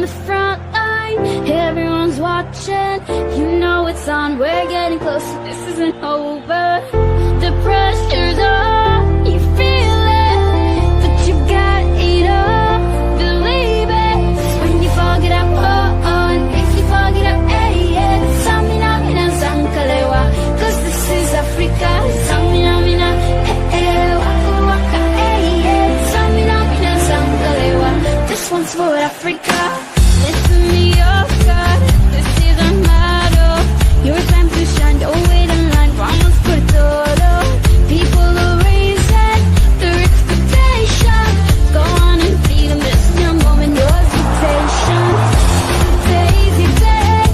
on the front line, everyone's watching. You know it's on, we're getting closer, this isn't over. The pressure's on, you feel it, but you got it all, believe it. When you fog it up, oh, oh, and if you fog it up, hey, yeah. Samina, mina, sankalewa, cause this is Africa. Samina, mina, hey, hey, wakka, wakka, hey, yeah. Samina, mina, sankalewa, this one's for Africa. Listen to your God, this is our motto. Your time to shine, don't wait in line, vamos por todo. People are raising their expectations. Go on and feed them, this is your moment, your hesitation. Daisy day,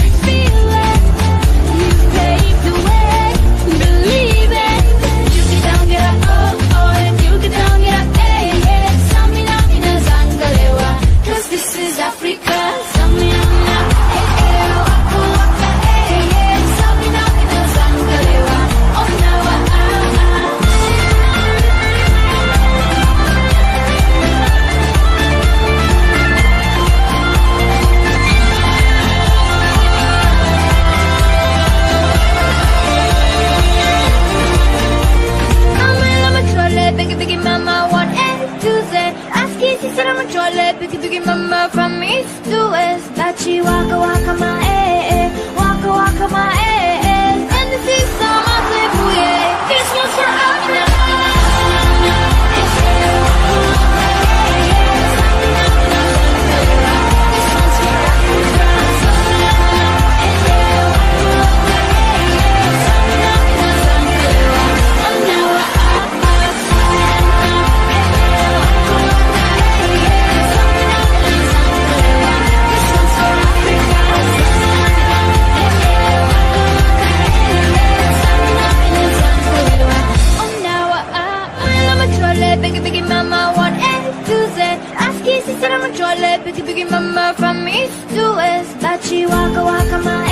I feel it. You paved the way, believe it. You get down, get up, oh, oh, and you get down, get up, hey, hey. Samina, mina, zangalewa, cause this is Africa. Samina, mina, hey, hey, wakka, wakka, hey, hey. Samina, mina, zangalewa, oh, now I'm a trolley, biggie, biggie, mama, 1 A to Z. Ask easy, said I'm a trolley, biggie, biggie, mama, from east to west. Dachi, wakka, wakka, my eh, eh. Wakka, wakka, my eh, eh. And this is some of the booyah. This one's for Africa. Biggie, biggie, mama, 1 A to Z. Ask easy, said I'm a trolley, biggie, biggie, mama, from east to west. Dachi, wakka, wakka, my